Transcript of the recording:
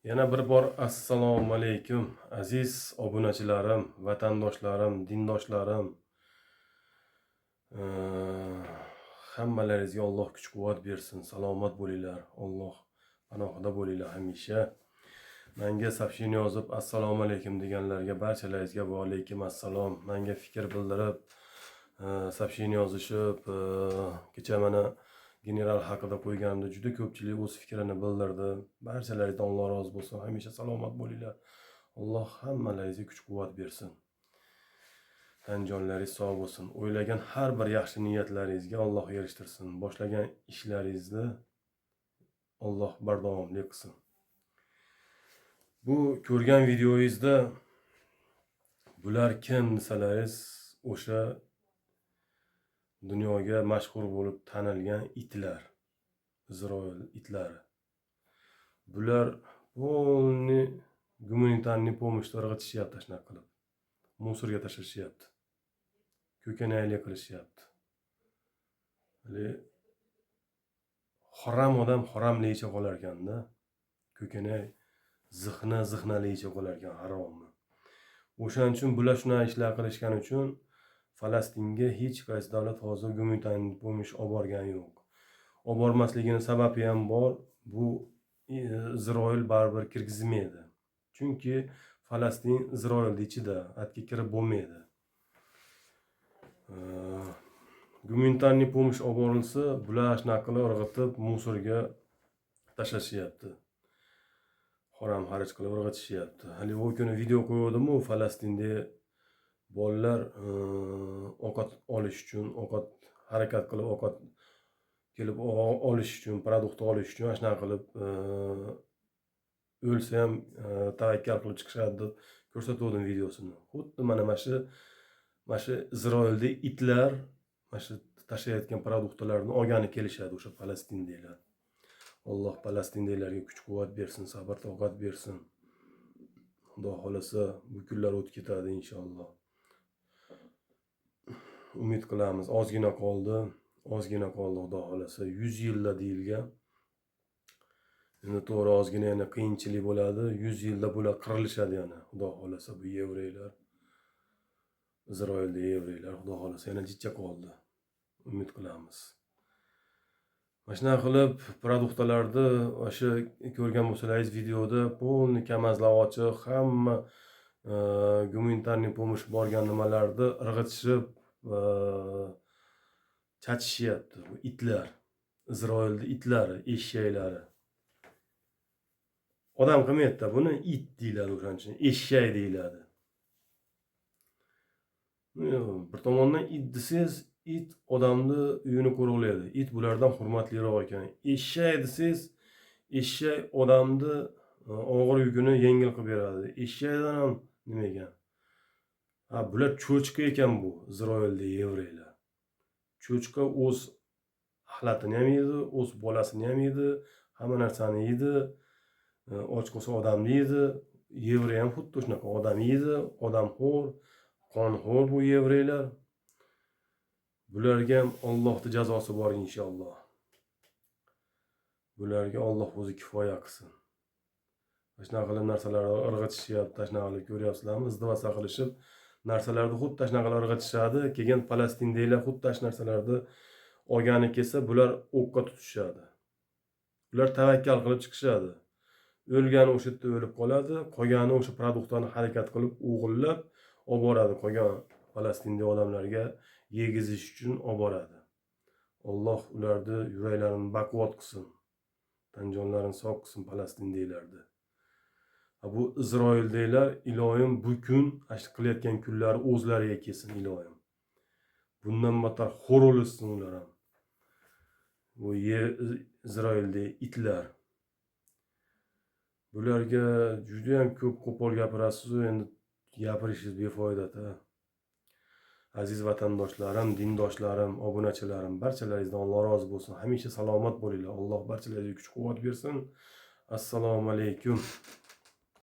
Yana bir bor assalomu alaykum aziz obunachilarim, vatandoshlarim, dindoshlarim. Hammalaringizga Alloh kuch-quvvat bersin. Salomat bo'linglar. Alloh panohida bo'linglar hamisha. Menga soобщение yozib assalomu alaykum deganlarga barchalaringizga va alaykum assalom. Menga fikr bildirib, soобщение yozishib, kecha mana general haqida qo'yganimda juda ko'pchilik o'z fikrini bildirdi. Barchalaringizdan Alloh rozi bo'lsin. Hamisha salomat bo'linglar. Alloh hammalaringizga kuch-quvvat bersin. Tan jonlaringiz sog' bo'lsin. O'ylagan har bir yaxshi niyatlaringizga Alloh erishtirsin. Boshlagan ishlaringizni Alloh bardavomli qilsin. Bu ko'rgan videoyingizda bular kim desalaringiz, o'sha dunyoga mashhur bo'lib tanilgan itlar, Isroil itlari. Bular polni gumanitarniy pomoshni irg'itishyapti, shunaqa qilib. Musorga tashlashyapti. Ko'kanayli qilishyapti. Harom odam haromligicha qolar ekanda. Ko'kanay zixnaligicha qolar ekan haromni. O'shaning uchun bular shunaqa ishlar qilishgani uchun Falastinga hech qaysi davlat hozir gumanitarniy pomosh olib borgani yo'q. Olib bormasligining sababi ham bor. Bu Isroil baribir kirgizmaydi. Chunki Falastin Isroilning ichida, atga kirib bo'lmaydi. Gumanitarniy pomosh olib borilsa, bular shunaqa qilib irg'itib musorga tashlashyapti. Harom xaraj qilib irg'itishyapti. Hali u kuni video qo'ygandim-ku, Falastinda bolalar ovqat olish uchun, ovqat harakat qilib ovqat kelib olish uchun, produkt olish uchun shunaqa qilib o'lsa ham tavakkal qilib chiqishadi deb ko'rsatgandim videosini. Xuddi mana shu Isroilda itlar mana shu tashlayotgan produktlarni olgani kelishadi o'sha Falastindagilar. Alloh Falastindagilarga kuch-quvvat bersin, sabr-toqat bersin. Xudo xolasa bu kunlar o'tib ketadi inshaalloh. Umid qilamiz. Ozgina qoldi, Xudo xolasa. 100 yilda deyilgan. Endi to'g'ri ozgina yana qiyinchilik bo'ladi. 100 yilda bular qirilishadi yana. Xudo xolasa bu yevreylar, Isroilda yevreylar, Xudo xolasa yana jicha qoldi. Umid qilamiz. Mana shunaqa qilib produktlarni o'sha ko'rgan bo'lsangiz videoda polni kamazlab ochiq, hamma gumanitarniy pomosh borgan nimalarni irg'itishib chatishyapti bu itlar. Isroilda itlari, eshshaklari. Odam qilmaydi-da, buni it deyiladi o'shaning uchun, eshshak deyiladi. Bir tomondan it desangiz, it odamni uyini qo'riqlaydi. It bulardan hurmatliroq ekan. Eshshak desangiz, eshshak odamni og'ir yukini yengil qilib beradi. Eshshakdan ham nima ekan? Bular cho'chqa ekan bu, Isroilda yevreylar. Cho'chqa o'z axlatini ham yeydi, o'z bolasini ham yeydi, hamma narsani yeydi. Och qolsa odamni yeydi. Yevrey ham xuddi shunaqa, odam yeydi, odamxo'r, qonxo'r bu yevreylar. Bularga ham Allohning jazosi bor inshaalloh. Bularga Alloh o'zi kifoya qilsin. Shunaqa qilib narsalarni irg'itishyapti, shunaqa qilib ko'ryapsizlarmi? Izdivasa qilishib narsalarni xuddi shunaqa qilib irg'itishadi. Keyin Falastindagilar xuddi shu narsalarni olgani kelsa, bular o'qqa tutishadi. Ular tavakkal qilib chiqishadi. O'lgani o'sha yerda o'lib qoladi, qolgani o'sha produktlarni harakat qilib o'g'irlab olib boradi, qolgan Falastinda odamlarga yegizish uchun olib boradi. Alloh ularni yuraklarini baquvvat qilsin. Tan jonlarini sog' qilsin Falastindagilarni. Bu Isroildagilar iloyim bu kun qilayotgan kunlari o'zlariga kelsin iloyim. Bundan battar xo'r o'lsin ular ham. Bu Isroilda itlar. Bularga juda ham ko'p qo'pol gapirasiz, endi gapirishingiz befoyda-da. Aziz vatandoshlarim, dindoshlarim, obunachilarim, barchalaringizdan Alloh rozi bo'lsin. Hamisha salomat bo'linglar. Alloh barchalariga kuch-quvvat bersin. Assalomu alaykum.